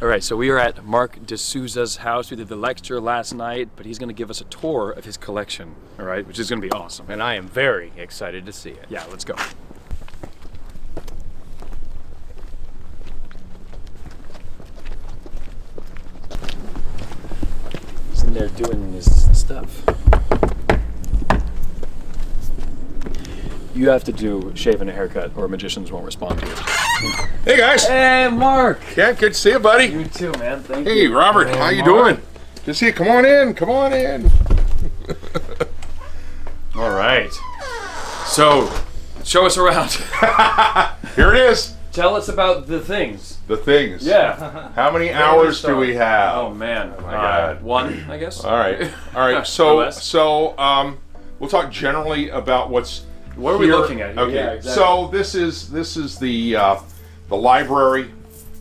All right, so we are at Marc DeSouza's house. We did the lecture last night, but he's going to give us a tour of his collection, all right, which is going to be awesome. And I am very excited to see it. Yeah, let's go. He's in there doing his stuff. You have to shave and a haircut, or magicians won't respond to you. Hey guys. Hey, Mark. Yeah, good to see you, buddy. You too, man. Thank you. Hey, Robert. Hey, how you Mark. doing? Good to see you. Come on in. Come on in. All right. So, show us around. Here it is. Tell us about the things. The things. Yeah. How many hours do we have? Oh man. my God. One, I guess. All right. All right. So we'll talk generally about what's. What are we looking at here? Okay. Yeah, exactly. So this is the library,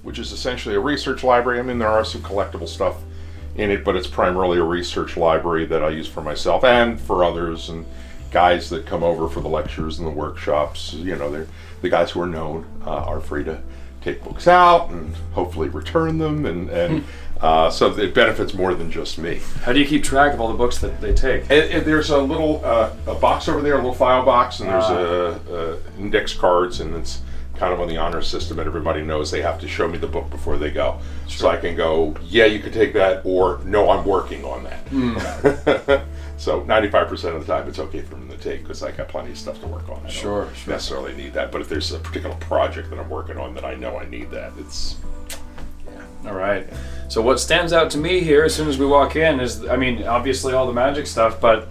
which is essentially a research library. I mean, there are some collectible stuff in it, but it's primarily a research library that I use for myself and for others and guys that come over for the lectures and the workshops. You know, they're the guys who are known are free to take books out and hopefully return them, and so it benefits more than just me. How do you keep track of all the books that they take? And there's a little a box over there, a little file box, and there's a index cards, and it's kind of on the honor system, and everybody knows they have to show me the book before they go. Sure. So I can go, yeah, you can take that, or no, I'm working on that. So 95% of the time it's okay for them to take, because I got plenty of stuff to work on. I don't necessarily need that, but if there's a particular project that I'm working on that I know I need that, it's, yeah. All right. So what stands out to me here as soon as we walk in is, I mean, obviously all the magic stuff, but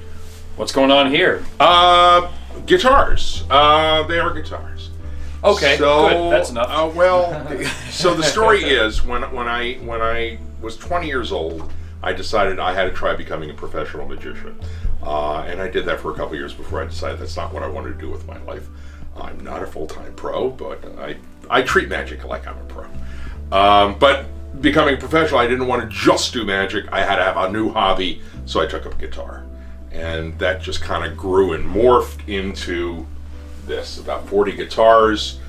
what's going on here? Guitars. They are guitars. Okay, so, good. That's enough. So the story is when I was 20 years old, I decided I had to try becoming a professional magician, and I did that for a couple years before I decided that's not what I wanted to do with my life. I'm not a full-time pro, but I treat magic like I'm a pro. But becoming a professional, I didn't want to just do magic. I had to have a new hobby, so I took up guitar, and that just kind of grew and morphed into this. About 40 guitars.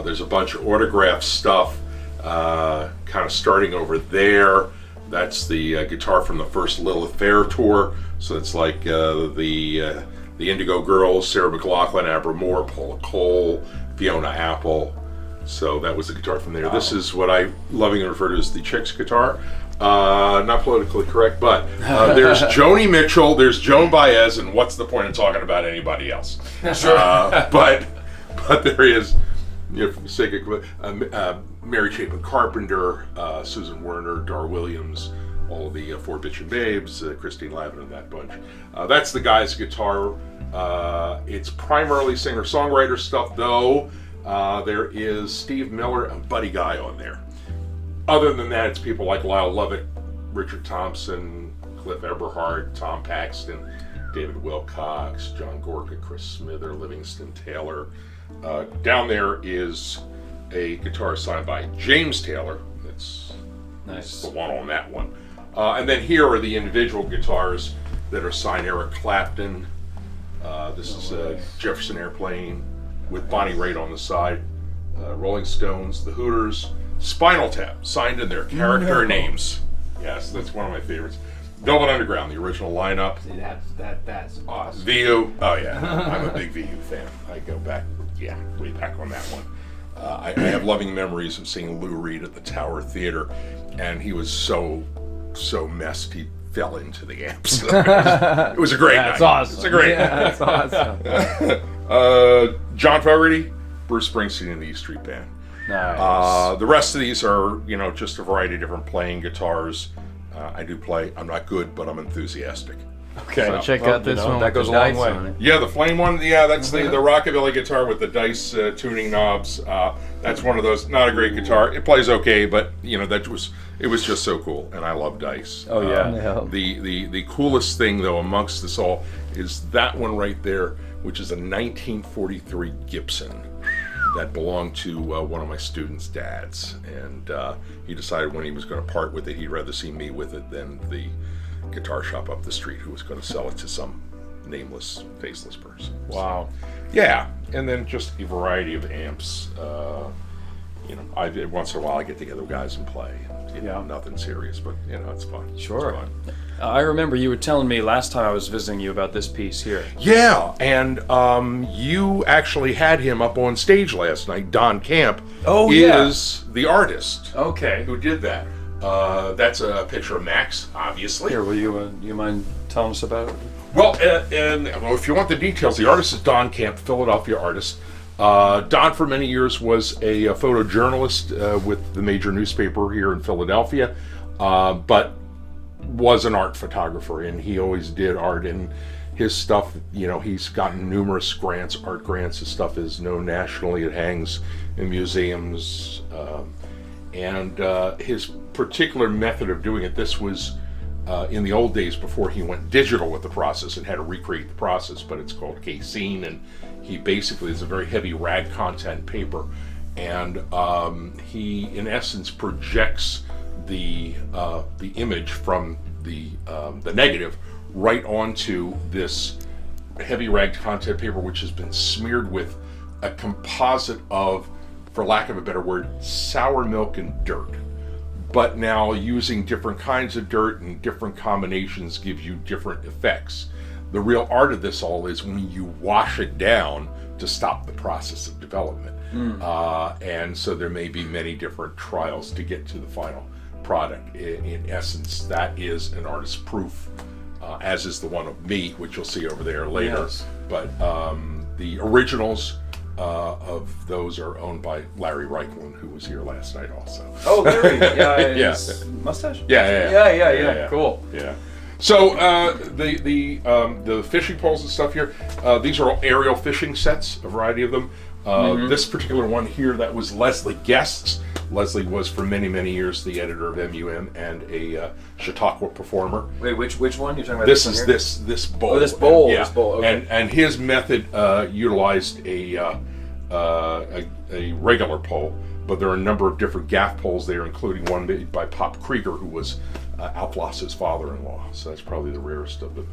There's a bunch of autograph stuff, kind of starting over there. That's the guitar from the first Lilith Fair tour. So it's like the Indigo Girls, Sarah McLachlan, Abra Moore, Paula Cole, Fiona Apple. So that was the guitar from there. Wow. This is what I lovingly refer to as the Chicks guitar. Not politically correct, but there's Joni Mitchell, there's Joan Baez, and what's the point of talking about anybody else? Sure. But there is, you know, for the sake of Mary Chapin Carpenter, Susan Werner, Dar Williams, all the Four Bitchin' Babes, Christine Lavin and that bunch. That's the guy's guitar. It's primarily singer-songwriter stuff, though. There is Steve Miller and Buddy Guy on there. Other than that, it's people like Lyle Lovett, Richard Thompson, Cliff Eberhard, Tom Paxton, David Wilcox, John Gorka, Chris Smither, Livingston Taylor. Down there is a guitar signed by James Taylor. That's nice. The one on that one. And then here are the individual guitars that are signed. Eric Clapton. This is Jefferson Airplane with Bonnie Raitt on the side. Rolling Stones, The Hooters, Spinal Tap, signed in their character names. Yes, that's one of my favorites. Velvet Underground, the original lineup. See, that's awesome. VU. Oh yeah, I'm a big VU fan. I go back, way back on that one. I have loving memories of seeing Lou Reed at the Tower Theater, and he was so messed he fell into the amps. It was a great night. That's awesome. It's a great night. That's awesome. John Fogerty, Bruce Springsteen and the E Street Band. Nice. The rest of these are, just a variety of different playing guitars. I do play. I'm not good, but I'm enthusiastic. Okay. So check out this one. That goes a long way. Yeah, the flame one. Yeah, that's the rockabilly guitar with the dice tuning knobs. That's one of those. Not a great guitar. It plays okay, but it was just so cool, and I love dice. Oh yeah. The coolest thing though amongst this all is that one right there, which is a 1943 Gibson that belonged to one of my students' dads, and he decided when he was going to part with it, he'd rather see me with it than the guitar shop up the street who was going to sell it to some nameless, faceless person. Wow. So, yeah, and then just a variety of amps. once in a while I get together with guys and play. Nothing serious, but it's fun. Sure. It's fun. I remember you were telling me last time I was visiting you about this piece here. Yeah, and you actually had him up on stage last night. Don Camp is the artist. Okay. Who did that? That's a picture of Max, obviously. Here, will you mind telling us about it? Well, if you want the details, the artist is Don Camp, Philadelphia artist. Don, for many years, was a photojournalist with the major newspaper here in Philadelphia, but was an art photographer, and he always did art. And his stuff, he's gotten numerous grants, art grants. His stuff is known nationally. It hangs in museums. And his particular method of doing it, this was in the old days before he went digital with the process and had to recreate the process, but it's called casein, and he basically is a very heavy rag content paper, and he in essence projects the image from the negative right onto this heavy rag content paper, which has been smeared with a composite of, for lack of a better word, sour milk and dirt. But now using different kinds of dirt and different combinations gives you different effects. The real art of this all is when you wash it down to stop the process of development. And so there may be many different trials to get to the final product. In essence, that is an artist's proof, as is the one of me, which you'll see over there later. Yes. But the originals of those are owned by Larry Reichlin, who was here last night also. Oh, Larry, Yeah. his mustache? Yeah. Cool. Yeah. So the fishing poles and stuff here, these are all aerial fishing sets, a variety of them. This particular one here, that was Leslie Guest's. Leslie was for many, many years the editor of MUM and a Chautauqua performer. Wait, which one? You're talking about This one is here? this bowl. Oh, this bowl. Yeah. This bowl. Okay. And his method utilized a regular pole, but there are a number of different gaff poles there, including one made by Pop Krieger, who was Alf Lass's father-in-law. So that's probably the rarest of them.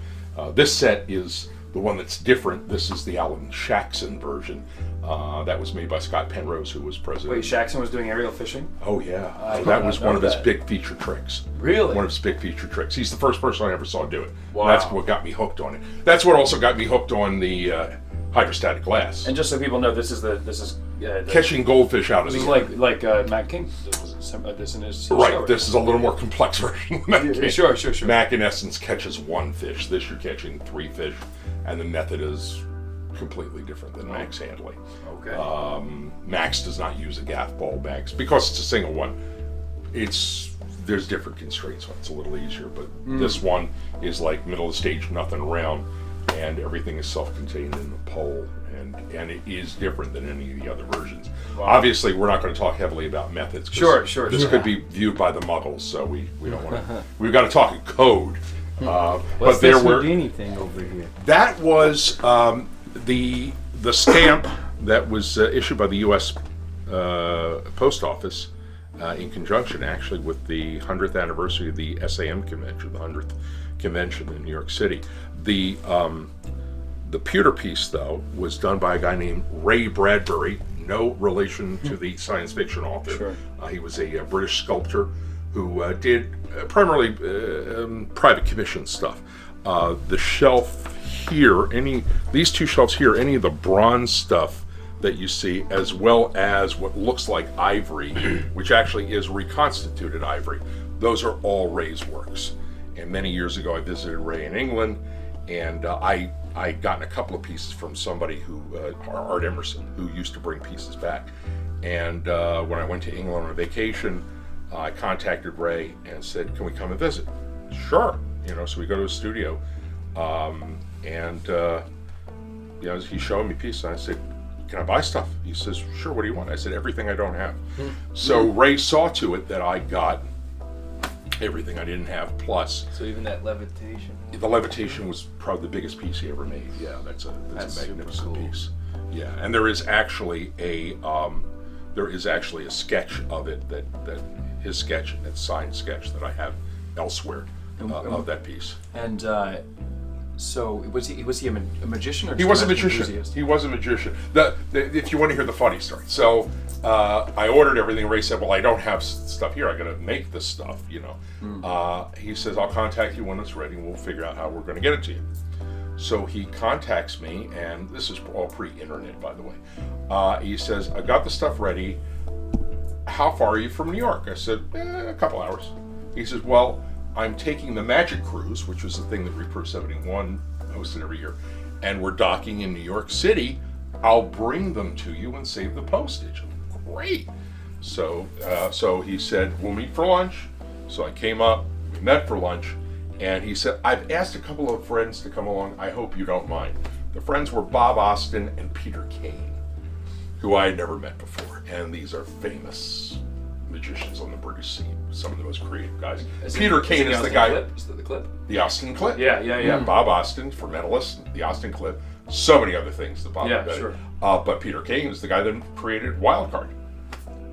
This set is the one that's different. This is the Alan Shaxson version. That was made by Scott Penrose, who was president. Wait, Shaxson was doing aerial fishing? Oh, yeah. I did That not was know one of his that. big feature tricks. Really? One of his big feature tricks. He's the first person I ever saw do it. Wow. That's what got me hooked on it. That's what also got me hooked on the hydrostatic glass. And just so people know, this is Catching goldfish out of This the is like Mac King. This in his Right, show, this is a little more complex version of Mac. Yeah, sure. Mac, in essence, catches one fish. This, you're catching 3 fish, and the method is completely different than Mac's handling. Okay. Max does not use a gaff ball. Max, because it's a single one, there's different constraints on it. It's a little easier, but this one is like middle of the stage, nothing around, and everything is self-contained in the pole, and it is different than any of the other versions. Wow. Obviously, we're not going to talk heavily about methods. Sure. This could be viewed by the Muggles, so we don't want to. We've got to talk in code. What's this Houdini thing over here? That was the stamp that was issued by the U.S. Post Office in conjunction, actually, with the 100th anniversary of the SAM convention, the 100th convention in New York City. The pewter piece, though, was done by a guy named Ray Bradbury, no relation to the science fiction author. Sure. He was a British sculptor who did primarily private commission stuff. The shelf here, these 2 shelves here, any of the bronze stuff that you see, as well as what looks like ivory, which actually is reconstituted ivory, those are all Ray's works. And many years ago, I visited Ray in England, and I gotten a couple of pieces from somebody who, Art Emerson, who used to bring pieces back. And when I went to England on a vacation, I contacted Ray and said, "Can we come and visit?" Sure. So we go to his studio, and he's showing me pieces. And I said, "Can I buy stuff?" He says, "Sure. What do you want?" I said, "Everything I don't have." So Ray saw to it that I got everything I didn't have, plus. So even that levitation? The levitation was probably the biggest piece he ever made. Yeah, that's a magnificent piece. Yeah, and there is actually a sketch of it that his sketch, and it's signed sketch that I have elsewhere of that piece. And So was he a magician or just He was a an magician. enthusiast? He was a magician. If you want to hear the funny story, so I ordered everything. Ray said, "Well, I don't have stuff here. I got to make this stuff." He says, "I'll contact you when it's ready. We'll figure out how we're going to get it to you." So he contacts me, and this is all pre-internet, by the way. He says, "I got the stuff ready. How far are you from New York?" I said, "A couple hours." He says, "Well, I'm taking the Magic Cruise, which was the thing that Reproof 71 hosted every year, and we're docking in New York City. I'll bring them to you and save the postage." Great. So he said, "We'll meet for lunch." So I came up, we met for lunch, and he said, "I've asked a couple of friends to come along. I hope you don't mind." The friends were Bob Austin and Peter Kane, who I had never met before, and these are famous magicians on the British scene, some of the most creative guys. Peter Kane is the guy. Is that the clip? The Austin Clip. Yeah. Bob Austin for Mentalist, the Austin Clip, so many other things that Bob did. Sure. But Peter Kane is the guy that created Wildcard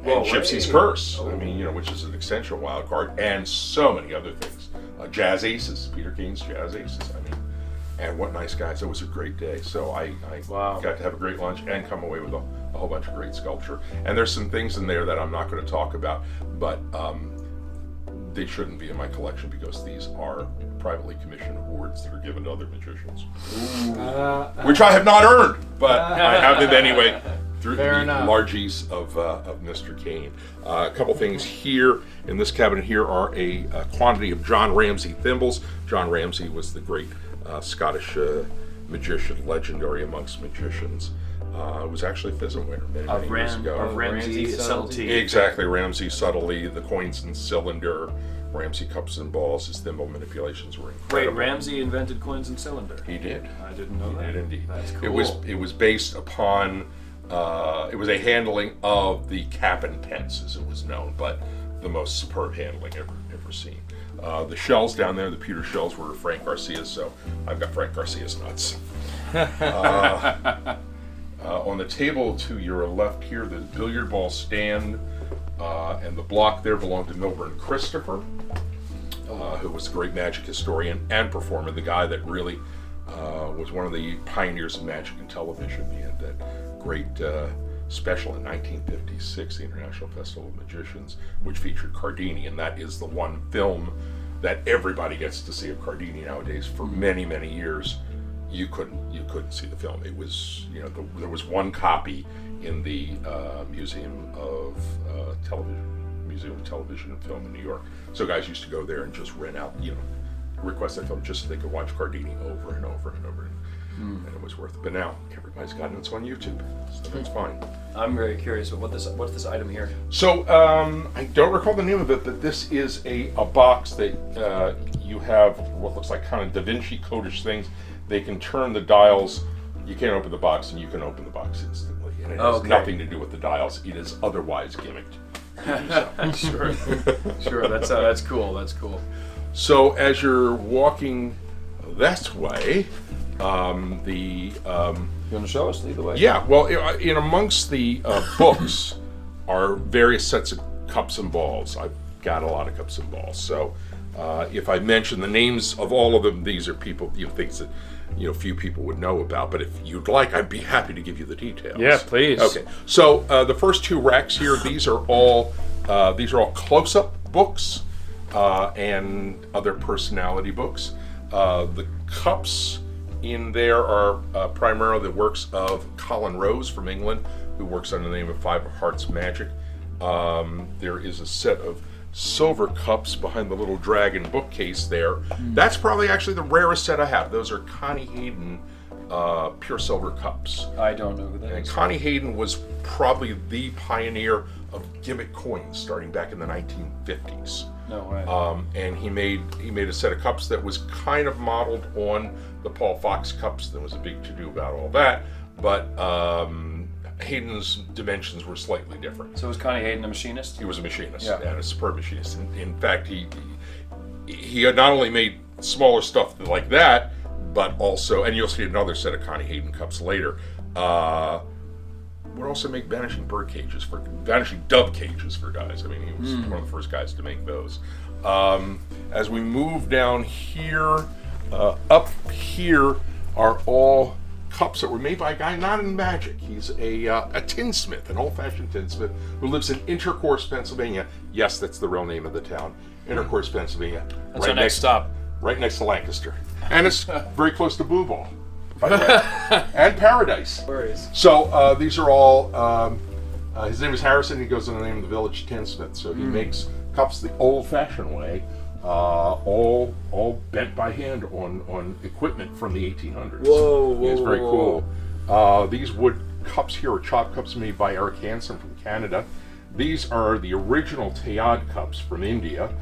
and Gypsy's Curse. I mean, which is an extension of Wildcard, and so many other things. Jazz Aces, Peter Kane's Jazz Aces. I mean, and what nice guys! It was a great day. So I got to have a great lunch and come away with a whole bunch of great sculpture. And there's some things in there that I'm not going to talk about, but they shouldn't be in my collection because these are privately commissioned awards that are given to other magicians, which I have not earned, but I have them anyway through the largies of Mr. Kane. A couple things here in this cabinet here are a quantity of John Ramsay thimbles. John Ramsay was the great Scottish magician, legendary amongst magicians. It was actually a pheasant winner many years ago. Of Ramsay subtlety. Exactly, Ramsay subtlety, the coins and cylinder, Ramsay cups and balls. His thimble manipulations were incredible. Wait, Ramsay invented coins and cylinder. He did. I didn't know that. He did indeed. That's cool. It was based upon. It was a handling of the cap and pence, as it was known, but the most superb handling ever seen. The shells down there, the pewter shells, were Frank Garcia's, so I've got Frank Garcia's nuts. On the table to your left here, the billiard ball stand and the block there belonged to Milburn Christopher, who was a great magic historian and performer, the guy that really was one of the pioneers of magic in television. He had that great special in 1956, the International Festival of Magicians, which featured Cardini, and that is the one film that everybody gets to see of Cardini nowadays. For many, many years, you couldn't see the film. It was, there was one copy in the Museum of Television and Film in New York. So guys used to go there and just rent out, request that film just so they could watch Cardini over and over and over, and it was worth it. But now everybody's got it. It's on YouTube, so that's fine. I'm very curious about what's this item here. So I don't recall the name of it, but this is a box that you have what looks like kind of Da Vinci codish things. They can turn the dials. You can't open the box, and you can open the box instantly. And it has nothing to do with the dials. It is otherwise gimmicked. Sure. That's cool. That's cool. So as you're walking this way, you want to show us? Lead the way. Yeah. Well, in amongst the books are various sets of cups and balls. I've got a lot of cups and balls. So if I mention the names of all of them, these are people, things that few people would know about. But if you'd like, I'd be happy to give you the details. Yeah, please. Okay. So the first two racks here, these are all close-up books and other personality books. The cups in there are primarily the works of Colin Rose from England, who works under the name of Five of Hearts Magic. There is a set of silver cups behind the little dragon bookcase there. That's probably actually the rarest set I have. Those are Connie Hayden pure silver cups. I don't know who that is. Connie Hayden was probably the pioneer of gimmick coins starting back in the 1950s. No way. And he made a set of cups that was kind of modeled on the Paul Fox cups. There was a big to-do about all that, but Hayden's dimensions were slightly different. So was Connie Hayden a machinist? He was a machinist, and a superb machinist. In fact, he had not only made smaller stuff like that, but also, and you'll see another set of Connie Hayden cups later, would also make vanishing dove cages for guys. I mean, he was one of the first guys to make those. As we move down here, up here are all cups that were made by a guy not in magic. He's a tinsmith, an old-fashioned tinsmith who lives in Intercourse, Pennsylvania. Yes, that's the real name of the town. Intercourse, Pennsylvania. That's our next stop. Right next to Lancaster. And it's very close to Blue Ball, by the way. And Paradise. So these are all, his name is Harrison. He goes under the name of the village tinsmith. So he makes cups the old-fashioned way, all bent by hand on equipment from the 1800s. Whoa, It's very cool. These wood cups here are chop cups made by Eric Hansen from Canada. These are the original Tayad cups from India,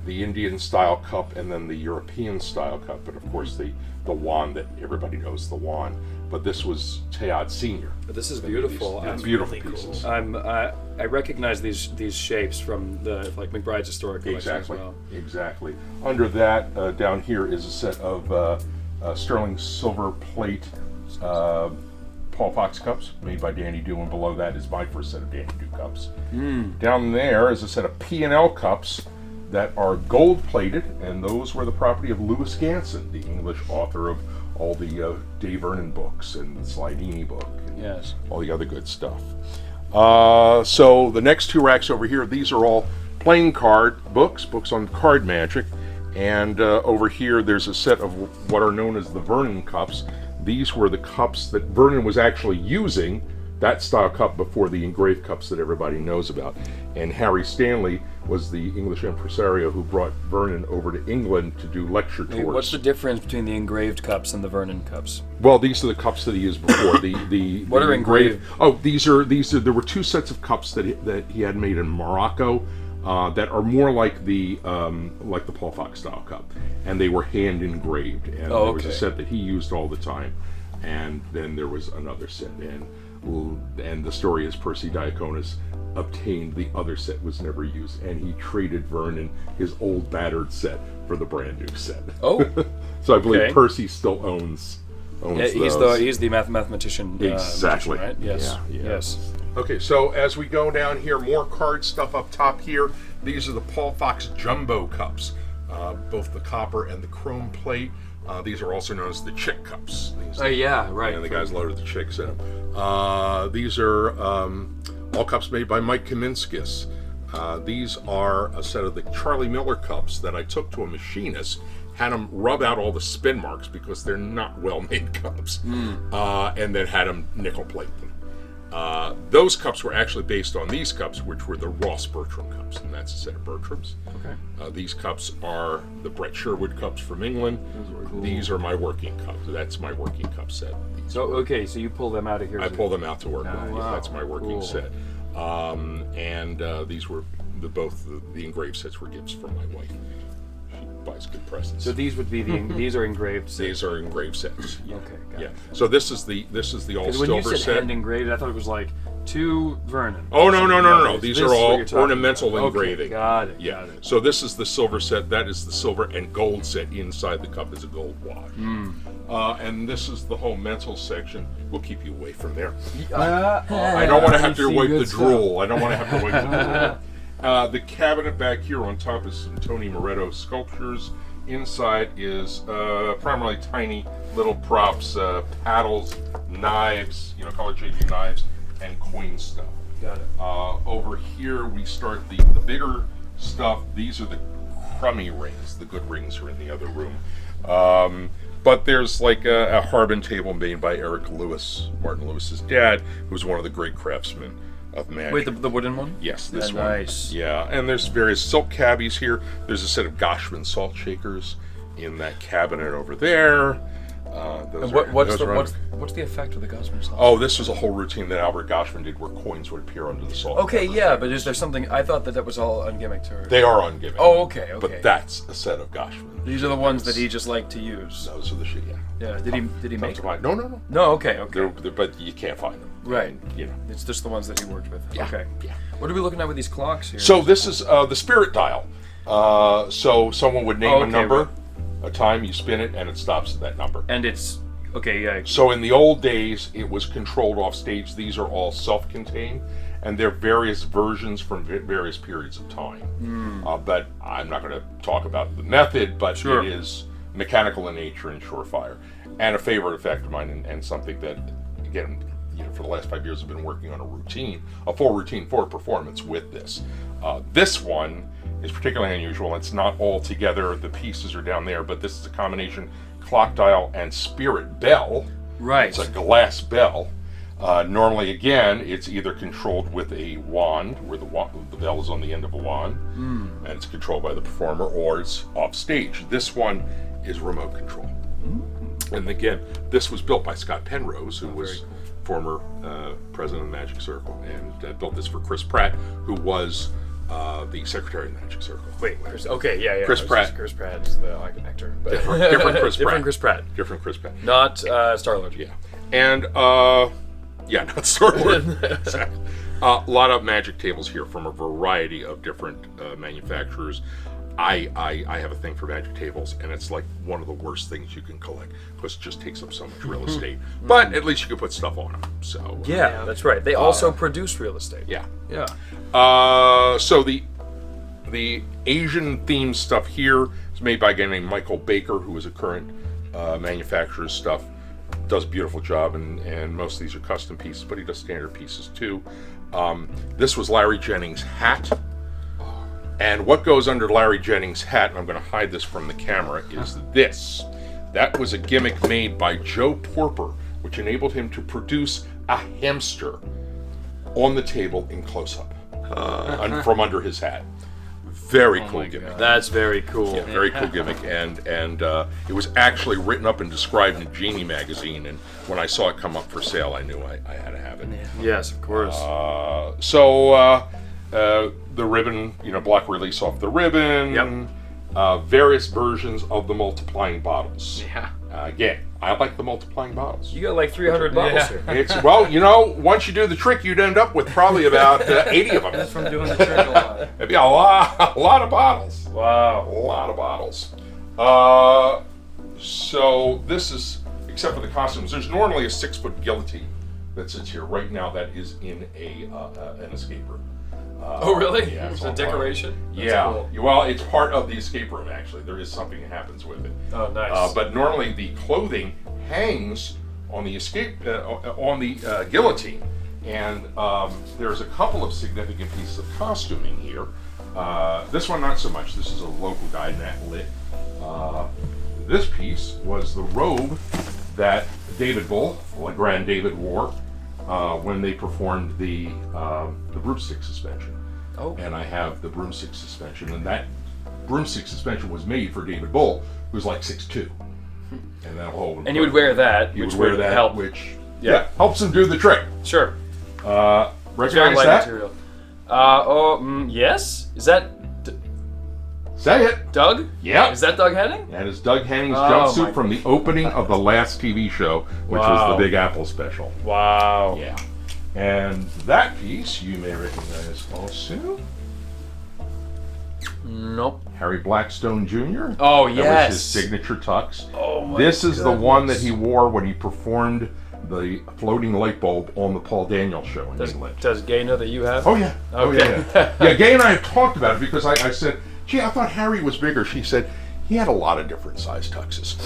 the Indian style cup, and then the European style cup, and of course the wand that everybody knows, the wand. But this was Tayad Senior. But this is beautiful. It's beautiful pieces. I recognize these shapes from the McBride's historic collection as well. Exactly. Under that, down here is a set of sterling silver plate Paul Fox cups made by Danny Dew, and below that is my first set of Danny Dew cups. Down there is a set of P&L cups that are gold plated, and those were the property of Louis Ganson, the English author of all the Dave Vernon books and the Slidini book and all the other good stuff. So the next two racks over here, these are all playing card books on card magic, and over here there's a set of what are known as the Vernon cups. These were the cups that Vernon was actually using, that style cup, before the engraved cups that everybody knows about. And Harry Stanley was the English impresario who brought Vernon over to England to do lecture tours. What's the difference between the engraved cups and the Vernon cups? Well, these are the cups that he used before. What are engraved? Oh, these are. There were two sets of cups that he had made in Morocco that are more like the Paul Fox style cup, and they were hand engraved. And there was a set that he used all the time, and then there was another set. And the story is Percy Diaconis obtained the other set, was never used, and he traded Vernon his old battered set for the brand new set. Oh, so I believe Percy still owns he's the mathematician. Exactly. Right? Yes. Yes. Okay, so as we go down here, more card stuff up top here. These are the Paul Fox Jumbo cups, both the copper and the chrome plate. These are also known as the chick cups. Right. And the guys loaded the chicks in them. These are all cups made by Mike Kaminskis. These are a set of the Charlie Miller cups that I took to a machinist, had him rub out all the spin marks because they're not well-made cups, and then had him nickel plate them. Those cups were actually based on these cups, which were the Ross Bertram cups, and that's a set of Bertrams. Okay. These cups are the Brett Sherwood cups from England. Cool. These are my working cups. That's my working cup set. So you pull them out of here. I pull them out to work with. Wow. That's my working set. And these were both the engraved sets were gifts from my wife. She buys good presents. So these would be these are engraved sets. These are engraved sets. Yeah. Okay. Got it. So this is the all silver set. When you said hand engraved, I thought it was like to Vernon. Oh no! These are all ornamental engraving. Got it. Yeah. So this is the silver set. That is the silver and gold set. Inside the cup is a gold wash. And this is the whole mental section. We'll keep you away from there. I don't want to have to wipe the drool. I don't want to have to wipe the drool. The cabinet back here on top is some Tony Moretto sculptures. Inside is primarily tiny little props, paddles, knives, color-changing knives, and coin stuff. Got it. Over here we start the bigger stuff. These are the crummy rings. The good rings are in the other room. But there's like a Harbin table made by Eric Lewis, Martin Lewis's dad, who's one of the great craftsmen of magic. Wait, the wooden one? Yes, this one. Nice. Yeah, and there's various silk cabbies here. There's a set of Goshman salt shakers in that cabinet over there. What's the effect of the Goshman salt? Oh, this was a whole routine that Albert Goshman did where coins would appear under the salt. Okay, yeah, but is there something? I thought that was all ungimmicked. Or... They are ungimmicked. Oh, okay. But that's a set of Goshman. These are the ones that he just liked to use. Those are the shit, yeah. Yeah, did he make them? No. No, okay. But you can't find them. Right. It's just the ones that he worked with. Yeah. Okay. Yeah. What are we looking at with these clocks here? So this is the spirit dial. So someone would name a number, a time, you spin it, and it stops at that number. And it's okay. Yeah. So in the old days, it was controlled off stage. These are all self-contained, and they're various versions from various periods of time. But I'm not going to talk about the method. But it is mechanical in nature and surefire. And a favorite effect of mine, and something that, again, for the last 5 years I've been working on a full routine for performance with this. This one is particularly unusual. It's not all together. The pieces are down there, but this is a combination clock dial and spirit bell. Right. It's a glass bell. Normally, again, it's either controlled with a wand, where the bell is on the end of a wand, and it's controlled by the performer, or it's off stage. This one is remote control. And again, this was built by Scott Penrose, who was cool. former president of the Magic Circle, and built this for Chris Pratt, who was the secretary of the Magic Circle. Wait, okay, yeah. Chris Pratt. Chris Pratt is the actor. But Different Chris Pratt. Different Chris Pratt. Different Chris Pratt. Not Star-Lord. Yeah. And, not Star-Lord. Exactly. A lot of magic tables here from a variety of different manufacturers. I have a thing for magic tables, and it's like one of the worst things you can collect because it just takes up so much real estate. But at least you can put stuff on them. So Yeah, that's right. They also produce real estate. yeah. Yeah. So the Asian themed stuff here is made by a guy named Michael Baker, who is a current manufacturer's stuff. Does a beautiful job, and most of these are custom pieces, but he does standard pieces too. This was Larry Jennings' hat. And what goes under Larry Jennings' hat, and I'm going to hide this from the camera, is this. That was a gimmick made by Joe Porper, which enabled him to produce a hamster on the table in close-up from under his hat. Very cool gimmick. That's very cool. Yeah, very cool gimmick, and it was actually written up and described in Genie magazine, and when I saw it come up for sale, I knew I had to have it. Yes, of course. The ribbon, block release off the ribbon. Yep. Various versions of the multiplying bottles. Yeah. Again, I like the multiplying bottles. You got like 300 bottles here. It's once you do the trick, you'd end up with probably about 80 of them. That's from doing the trick a lot. It'd be a lot of bottles. Wow. A lot of bottles. So this is, except for the costumes, there's normally a 6-foot guillotine that sits here. Right now, that is in an escape room. Oh, really? Yeah, It's it's a on decoration? fire. That's Yeah. cool. Well, it's part of the escape room, actually. There is something that happens with it. Oh, nice. But normally the clothing hangs on the guillotine. And there's a couple of significant pieces of costuming here. This one, not so much. This is a local guy, Nat Litt. This piece was the robe that David Bull, Grand David, wore when they performed the broomstick suspension. Oh. And I have the broomstick suspension, and that broomstick suspension was made for David Bull, who's like 6'2", and that'll hold him. And you would wear that, He which would wear would that, help. which Yeah. helps him do the trick. Sure. Very Recognize light that? material. Yes? Is that Say it. Doug? Yep. Is that Doug Henning? That is Doug Henning's Oh, my jumpsuit from the opening of the last TV show, which was Wow. the Big Apple special. Wow. Yeah. And that piece you may recognize also. Nope. Harry Blackstone Jr. Oh, That yes. was his signature tux. Oh, my This is the one that goodness. he wore when he performed the floating light bulb on the Paul Daniels show in England. Does Gay know that you have? Oh, yeah. Oh, Okay. yeah. Yeah, Gay and I have talked about it because I said, gee, I thought Harry was bigger. She said, he had a lot of different size tuxes.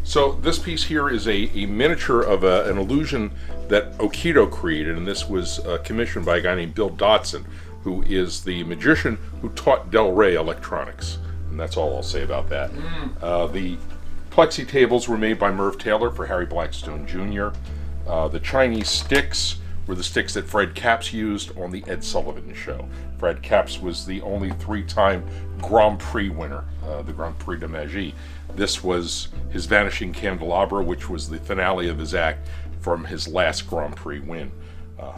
So this piece here is a miniature of an illusion that Okido created, and this was commissioned by a guy named Bill Dotson, who is the magician who taught Del Rey electronics. And that's all I'll say about that. The plexi tables were made by Merv Taylor for Harry Blackstone Jr. The Chinese sticks were the sticks that Fred Capps used on the Ed Sullivan Show. Fred Capps was the only 3-time Grand Prix winner, the Grand Prix de Magie. This was his Vanishing Candelabra, which was the finale of his act from his last Grand Prix win.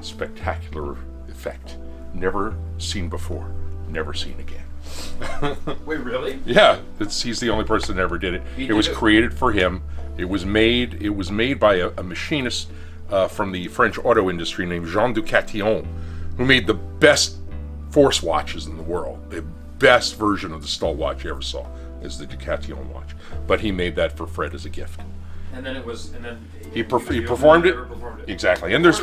Spectacular effect. Never seen before, never seen again. Wait, really? Yeah, he's the only person that ever did it. It was created for him. It was made by a machinist from the French auto industry named Jean Ducatillon, who made the best force watches in the world. The best version of the Stahl watch you ever saw is the Ducatillon watch. But he made that for Fred as a gift. And then He performed it. Exactly. And there's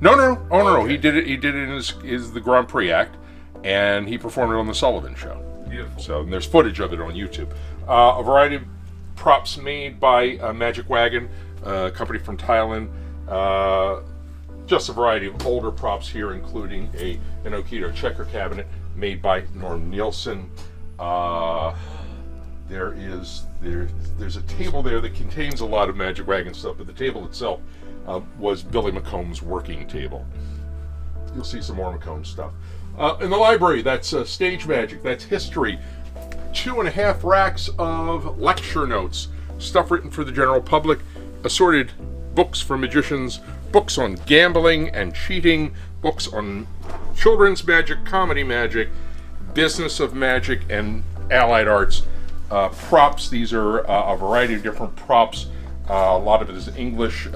No. He did it. He did it in his the Grand Prix act, and he performed it on the Sullivan Show. Beautiful. So and there's footage of it on YouTube. A variety of props made by Magic Wagon, a company from Thailand. Just a variety of older props here, including an Okido checker cabinet made by Norm Nielsen. There's a table there that contains a lot of Magic Wagon stuff, but the table itself was Billy McComb's working table. You'll see some more McComb stuff. In the library, that's Stage Magic, that's history. 2.5 racks of lecture notes, stuff written for the general public, assorted books for magicians, books on gambling and cheating, books on children's magic, comedy magic, business of magic, and allied arts. Props, these are a variety of different props. A lot of it is English.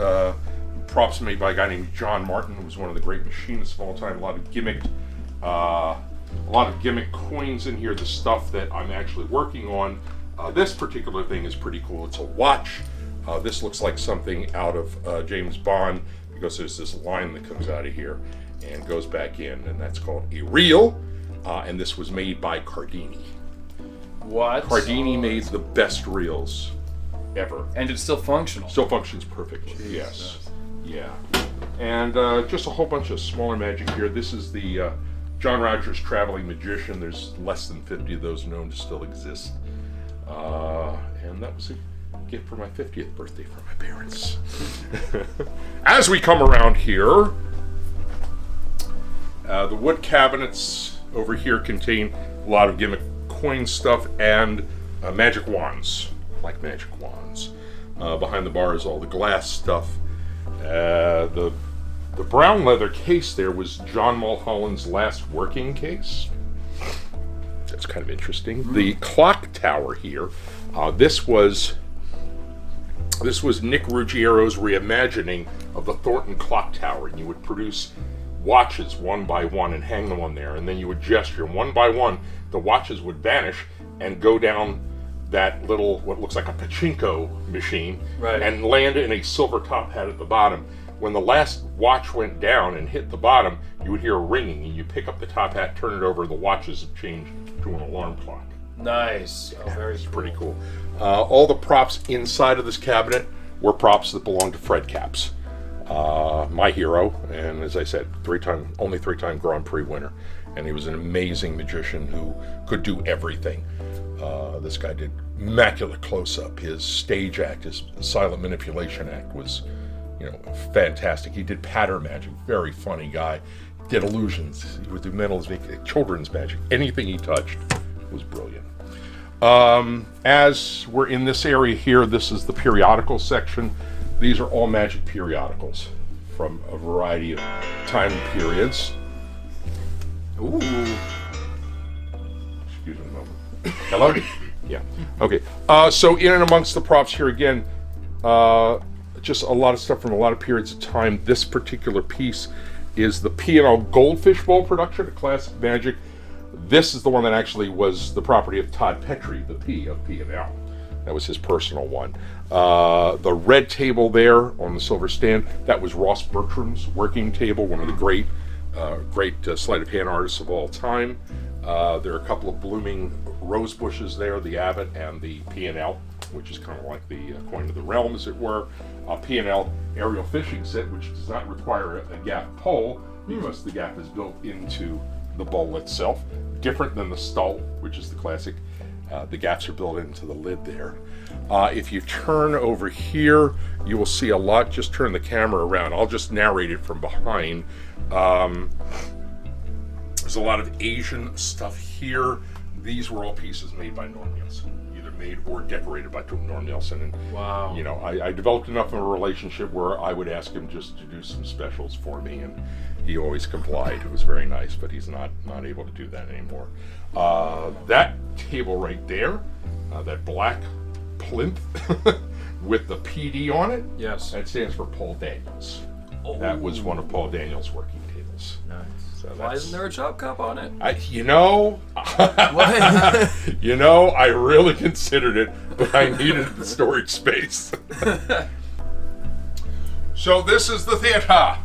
Props made by a guy named John Martin, who was one of the great machinists of all time. A lot of gimmick coins in here, the stuff that I'm actually working on. This particular thing is pretty cool. It's a watch. This looks like something out of James Bond, because there's this line that comes out of here and goes back in, and that's called a reel. And this was made by Cardini. What? Cardini made the best reels ever. And it's still functional. Still functions perfectly. Jesus. Yes. Yeah. And just a whole bunch of smaller magic here. This is the John Rogers Traveling Magician. There's less than 50 of those known to still exist. And that was a gift for my 50th birthday from my parents. As we come around here, the wood cabinets over here contain a lot of gimmick coin stuff and magic wands, like magic wands. Behind the bar is all the glass stuff. The brown leather case there was John Mulholland's last working case. That's kind of interesting. The clock tower here, this was Nick Ruggiero's reimagining of the Thornton clock tower, and you would produce watches one by one and hang them on there, and then you would gesture, and one by one the watches would vanish and go down that little, what looks like a pachinko machine, right, and land in a silver top hat at the bottom. When the last watch went down and hit the bottom, you would hear a ringing, and you pick up the top hat, turn it over, the watches have changed to an alarm clock. Nice. Oh, very cool. Pretty cool. All the props inside of this cabinet were props that belonged to Fred Capps, my hero, and as I said, only three-time Grand Prix winner. And he was an amazing magician who could do everything. This guy did immaculate close-up. His stage act, his silent manipulation act was, fantastic. He did pattern magic, very funny guy. Did illusions. He would do mentals, children's magic. Anything he touched was brilliant. As we're in this area here, this is the periodical section. These are all magic periodicals from a variety of time periods. Ooh. Excuse me a moment. Hello? Yeah. Okay. So in and amongst the props here again, just a lot of stuff from a lot of periods of time. This particular piece is the P&L Goldfish Bowl production, a classic magic. This is the one that actually was the property of Todd Petrie, the P of P&L. That was his personal one. The red table there on the silver stand, that was Ross Bertram's working table, one of the great sleight of hand artists of all time. There are a couple of blooming rose bushes there, the Abbot and the P&L, which is kind of like the coin of the realm, as it were. P&L aerial fishing set, which does not require a gaff pole because the gaff is built into the bowl itself. Different than the Stull, which is the classic. The gaffs are built into the lid there. If you turn over here, you will see a lot. Just turn the camera around. I'll just narrate it from behind. There's a lot of Asian stuff here. These were all pieces made by Norm Nielsen, either made or decorated by Norm Nielsen. And wow. I developed enough of a relationship where I would ask him just to do some specials for me, and he always complied. It was very nice, but he's not able to do that anymore. That table right there, that black plinth with the PD on it, yes, that stands for Paul Daniels. Oh. That was one of Paul Daniels' working tables. Nice. So why isn't there a chop cup on it? I really considered it, but I needed the storage space. So this is the theater.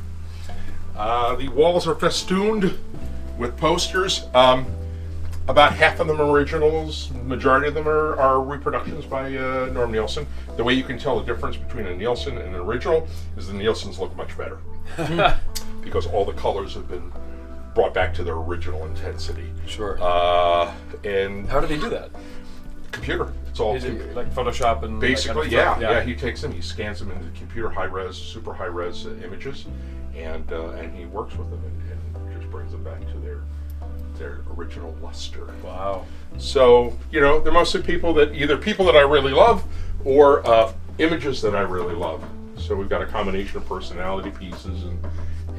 The walls are festooned with posters. About half of them are originals. Majority of them are reproductions by Norm Nielsen. The way you can tell the difference between a Nielsen and an original is the Nielsens look much better because all the colors have been brought back to their original intensity. Sure. And how do they do that? Computer. It's all like Photoshop and basically, that kind of stuff? yeah. He takes them, he scans them into computer super high res images, and he works with them and just brings them back to their original luster. Wow. So, they're mostly people that I really love or images that I really love. So we've got a combination of personality pieces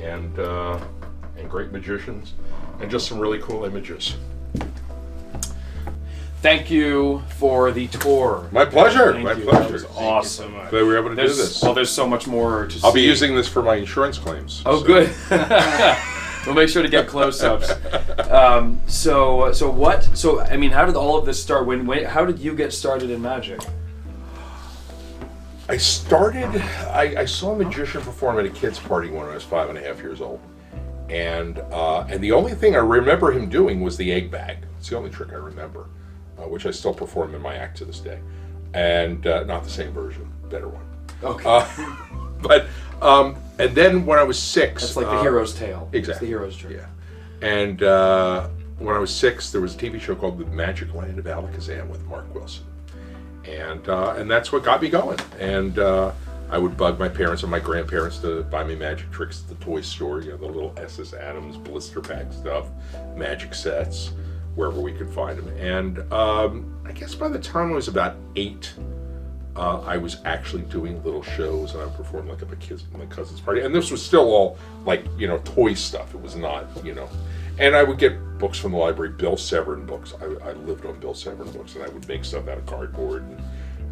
and great magicians and just some really cool images. Thank you for the tour. My pleasure. Thank My you. pleasure. That was awesome. Glad we were able to do this. Well, there's so much more to see. I'll be using this for my insurance claims. Oh, so. Good. We'll make sure to get close-ups. So I mean, how did all of this start? How did you get started in magic? I saw a magician perform at a kid's party when I was 5.5 years old. And the only thing I remember him doing was the egg bag. It's the only trick I remember, which I still perform in my act to this day. And not the same version, better one. Okay. And then when I was 6... That's like the hero's tale. Exactly. It's the hero's trick. Yeah. And when I was 6, there was a TV show called The Magic Land of Alakazam with Mark Wilson. And that's what got me going. And I would bug my parents and my grandparents to buy me magic tricks at the toy store, the little SS Adams blister pack stuff, magic sets, wherever we could find them. And I guess by the time I was about 8, I was actually doing little shows, and I would perform like at my cousin's party. And this was still all like, toy stuff. It was not, And I would get books from the library, Bill Severin books. I lived on Bill Severin books, and I would make stuff out of cardboard. And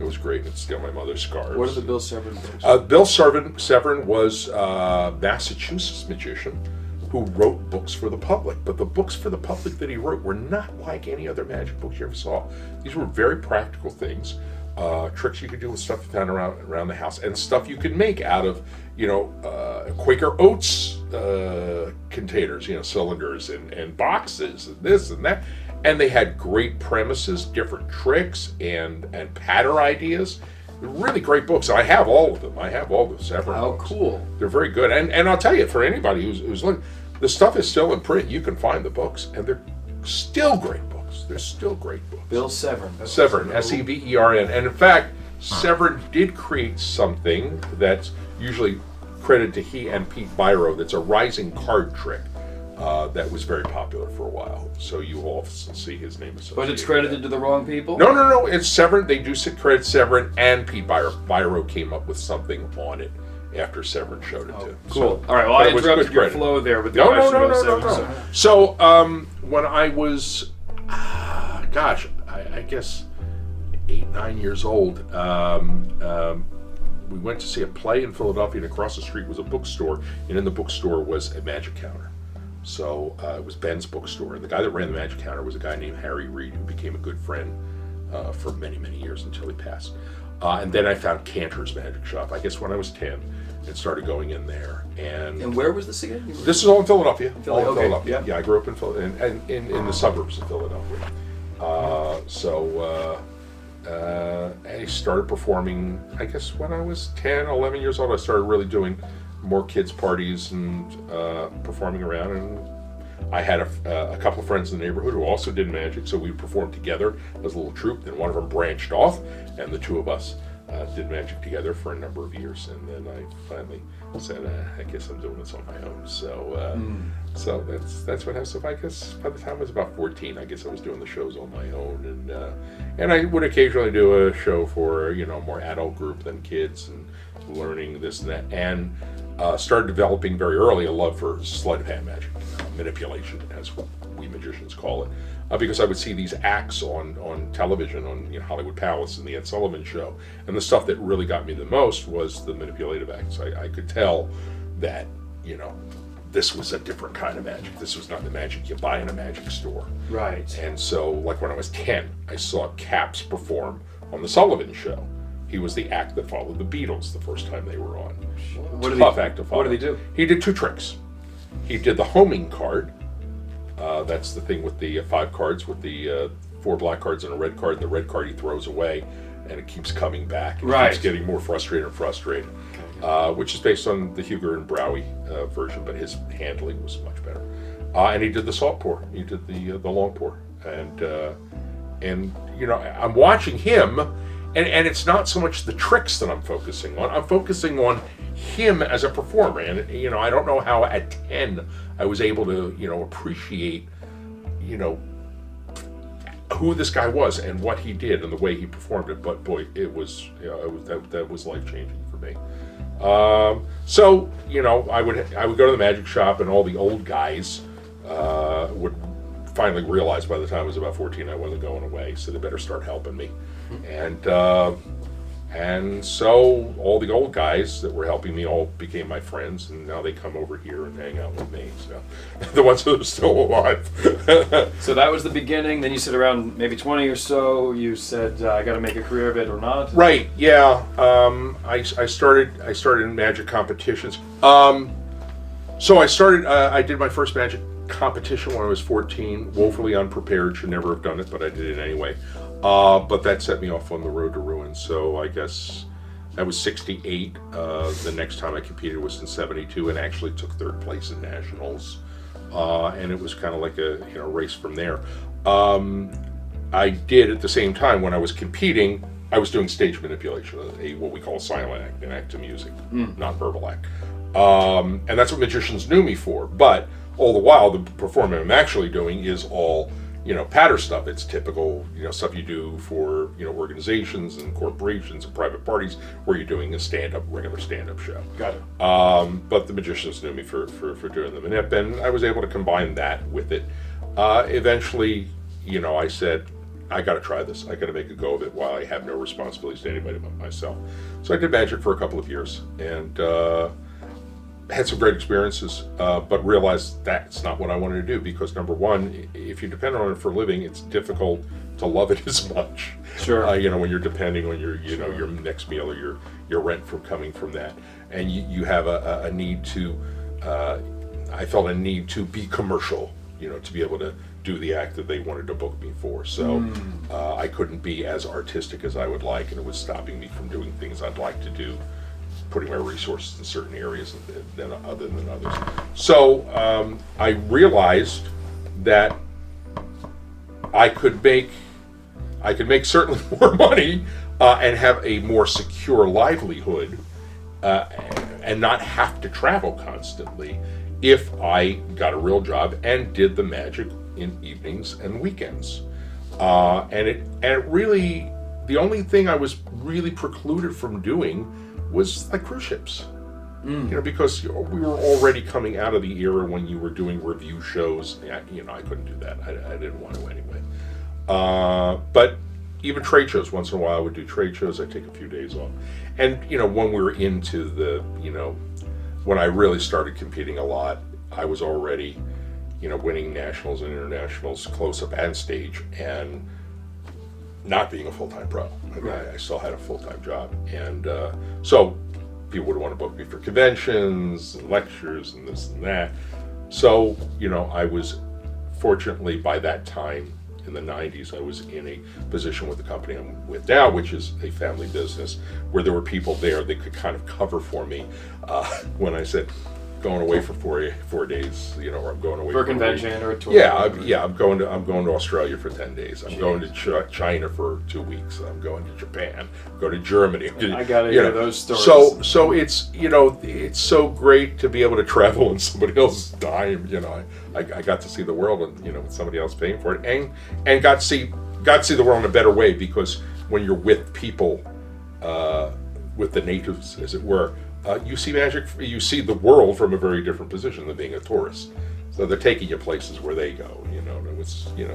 it was great. It'd steal my mother's scarves. What are the Bill Severin books? Bill Severin was a Massachusetts magician who wrote books for the public. But the books for the public that he wrote were not like any other magic books you ever saw. These were very practical things. Tricks you could do with stuff you found around the house, and stuff you could make out of, Quaker Oats containers, cylinders and boxes and this and that. And they had great premises, different tricks and pattern ideas. Really great books. I have all of them. I have all the Severin books. How cool. They're very good. And I'll tell you, for anybody who's looking, the stuff is still in print. You can find the books, and they're still great books. They're still great books. Bill Severin. Severin, Severn. And in fact, Severin did create something that's usually credited to he and Pete Byro, that's a rising card trick that was very popular for a while. So you will often see his name associated. But it's credited to the wrong people? No. It's Severin. They do credit Severin and Pete Byro. Byro came up with something on it after Severin showed it to him. Cool. So, all right, well, I interrupted your flow there with the question about Severin. No. So when I was, I guess 8, 9 years old, we went to see a play in Philadelphia, and across the street was a bookstore, and in the bookstore was a magic counter. So it was Ben's bookstore, and the guy that ran the magic counter was a guy named Harry Reid, who became a good friend for many, many years until he passed. And then I found Cantor's Magic Shop, I guess when I was 10, and started going in there. And where was this again? This is all in Philadelphia. Philadelphia. Yeah, I grew up in Philadelphia, and in the suburbs of Philadelphia. I started performing, I guess when I was 10, 11 years old. I started really doing more kids' parties and performing around. And I had a couple of friends in the neighborhood who also did magic, so we performed together as a little troupe. Then one of them branched off, and the two of us did magic together for a number of years. And then I finally said, I guess I'm doing this on my own. So that's what happened. So I guess by the time I was about 14, I guess I was doing the shows on my own, and I would occasionally do a show for more adult group than kids, and learning this and that, and started developing very early a love for sleight of hand magic, manipulation, as we magicians call it, because I would see these acts on television, on Hollywood Palace and the Ed Sullivan Show, and the stuff that really got me the most was the manipulative acts. I could tell that this was a different kind of magic. This was not the magic you buy in a magic store. Right. And so, like when I was 10, I saw Capps perform on the Sullivan Show. He was the act that followed the Beatles the first time they were on. Tough act to follow. What did he do? He did 2 tricks. He did the homing card, That's the thing with the 5 cards, with the 4 black cards and a red card. The red card he throws away, and it keeps coming back. And Right. Keeps getting more frustrated and frustrated, which is based on the Huger and Browie version, but his handling was much better. And he did the salt pour. He did the long pour, and I'm watching him, and it's not so much the tricks that I'm focusing on. I'm focusing on him as a performer, and I don't know how at 10 I was able to appreciate who this guy was and what he did and the way he performed it. But boy, it was that was life changing for me. So I would go to the magic shop, and all the old guys would finally realize by the time I was about 14 I wasn't going away, so they better start helping me. And so all the old guys that were helping me all became my friends, and now they come over here and hang out with me. So the ones that are still alive. So that was the beginning. Then you said around maybe 20 or so, you said, I got to make a career of it or not. Right. Yeah. I started in magic competitions. So I did my first magic competition when I was 14. Woefully unprepared. Should never have done it, but I did it anyway. But that set me off on the road to ruin. So I guess I was 68. The next time I competed was in 72, and actually took 3rd place in nationals. And it was kind of like a race from there. I did at the same time when I was competing. I was doing stage manipulation, what we call a silent act, an act to music, non-verbal act. And that's what magicians knew me for. But all the while, the performance I'm actually doing is all patter stuff. It's typical, stuff you do for, organizations and corporations and private parties where you're doing a regular stand-up show. Got it. But the magicians knew me for doing the manip, and I was able to combine that with it. Eventually, I said, I got to try this. I got to make a go of it while I have no responsibilities to anybody but myself. So I did magic for a couple of years, and had some great experiences, but realized that's not what I wanted to do, because number one, if you depend on it for a living, it's difficult to love it as much. Sure. When you're depending on your your next meal or your rent from coming from that, and you have a need to. I felt a need to be commercial, to be able to do the act that they wanted to book me for. So I couldn't be as artistic as I would like, and it was stopping me from doing things I'd like to do, putting my resources in certain areas than others. So I realized that I could make certainly more money and have a more secure livelihood and not have to travel constantly if I got a real job and did the magic in evenings and weekends. And it really, the only thing I was really precluded from doing was like cruise ships. Because we were already coming out of the era when you were doing review shows. I couldn't do that. I didn't want to anyway. But even trade shows, once in a while I would do trade shows. I'd take a few days off. And, when we were into the, when I really started competing a lot, I was already, winning nationals and internationals close up and stage, and not being a full-time pro. I still had a full-time job. And so people would want to book me for conventions and lectures and this and that. So, I was fortunately by that time in the 90s, I was in a position with the company I'm with now, which is a family business, where there were people there that could kind of cover for me when I said, going away for 4 days, or I'm going away for a convention or a tour. I'm going to Australia for 10 days. I'm going to China for 2 weeks. I'm going to Japan. Go to Germany. I gotta hear those stories. So it's it's so great to be able to travel on somebody else's dime. I got to see the world, and with somebody else paying for it, and got to see the world in a better way, because when you're with people, with the natives, as it were. You see magic. You see the world from a very different position than being a tourist. So they're taking you places where they go. It was. It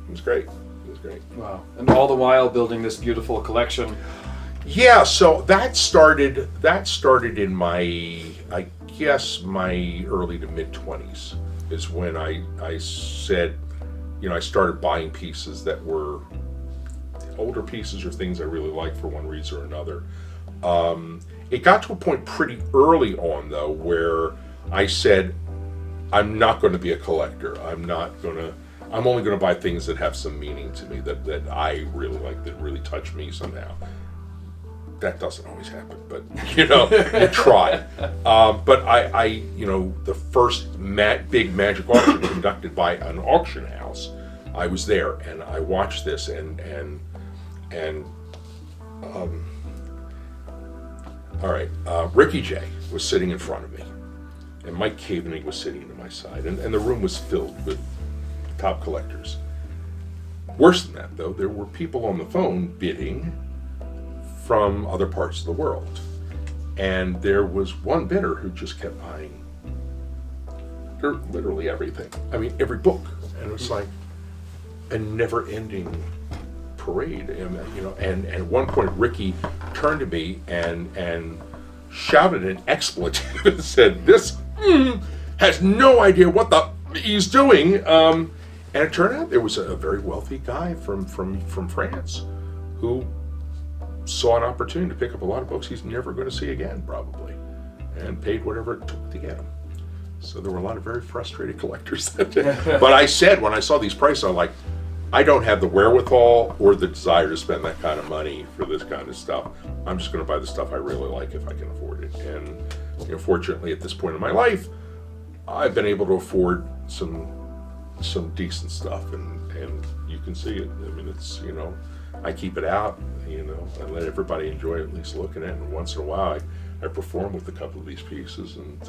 was great. It was great. Wow! And all the while building this beautiful collection. Yeah. So that started in my, I guess, my early to mid 20s is when I said, I started buying pieces that were older pieces or things I really liked for one reason or another. It got to a point pretty early on, though, where I said, I'm not going to be a collector. I'm only going to buy things that have some meaning to me, that I really like, that really touch me somehow. That doesn't always happen, but you try. But I the first big magic auction conducted by an auction house, I was there and I watched this and all right, Ricky Jay was sitting in front of me, and Mike Cavening was sitting to my side, and the room was filled with top collectors. Worse than that, though, there were people on the phone bidding from other parts of the world. And there was one bidder who just kept buying literally everything. I mean, every book. And it was like a never-ending parade. And at one point, Ricky turned to me and shouted an expletive and said, "This has no idea what the he's doing." And it turned out there was a very wealthy guy from France who saw an opportunity to pick up a lot of books he's never going to see again, probably, and paid whatever it took to get them. So there were a lot of very frustrated collectors that day. But I said, when I saw these prices, I'm like, I don't have the wherewithal or the desire to spend that kind of money for this kind of stuff. I'm just going to buy the stuff I really like if I can afford it. And fortunately, at this point in my life, I've been able to afford some decent stuff, and you can see it. I mean, it's I keep it out, I let everybody enjoy at least looking at it, and once in a while I perform with a couple of these pieces, and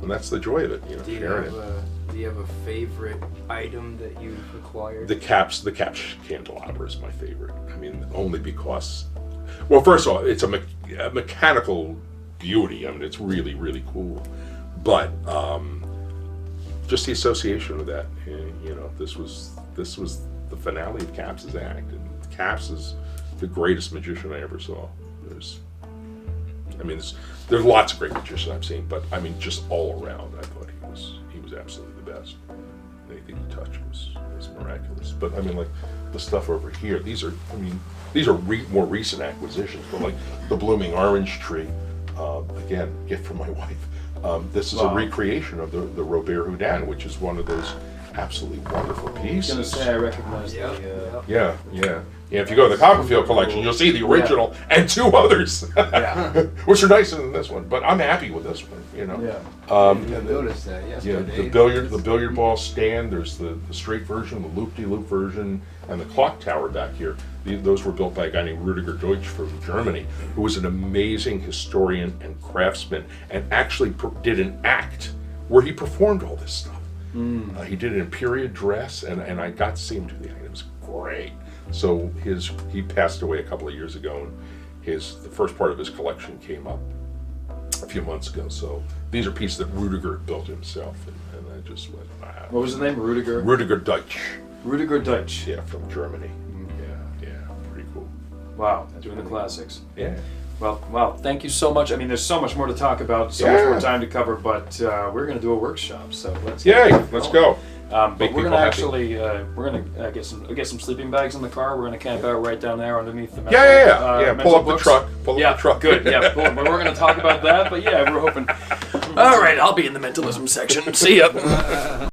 that's the joy of it, do you have a favorite item that you've acquired? The caps candelabra is my favorite. I mean, only because, well, first of all, it's a mechanical beauty. I mean, it's really, really cool, but just the association of that, this was the finale of Caps's act, and Caps is the greatest magician I ever saw. There's lots of great magicians I've seen, but I mean, just all around, I thought he was absolutely the best. Anything he touched was miraculous. But I mean, like the stuff over here, these are more recent acquisitions. But like the blooming orange tree, again, gift from my wife. This is a recreation of the Robert Houdin, which is one of those absolutely wonderful pieces. I was going to say, I recognize that. Yeah. If you go to the Copperfield collection, you'll see the original and two others, which are nicer than this one. But I'm happy with this one. I noticed that yesterday. The billiard ball stand. There's the straight version, the loop-de-loop version, and the clock tower back here. Those were built by a guy named Rudiger Deutsch from Germany, who was an amazing historian and craftsman, and actually did an act where he performed all this stuff. He did it in period dress, and I got to see him do the act. It was great. So he passed away a couple of years ago, and the first part of his collection came up a few months ago. So these are pieces that Rudiger built himself, and I just went, wow. What was the name? Rudiger? Rudiger Deutsch. Rudiger Deutsch. Yeah, from Germany. Yeah, pretty cool. Wow, doing the classics. Yeah. Well, wow, thank you so much. I mean, there's so much more to talk about, so much more time to cover, but we're going to do a workshop, so let's go. But we're going to actually, get some sleeping bags in the car. We're going to camp out right down there underneath the pull up the truck. Pull up the truck. Good. Yeah, but we're going to talk about that. But yeah, we're hoping. All right, I'll be in the mentalism section. See ya.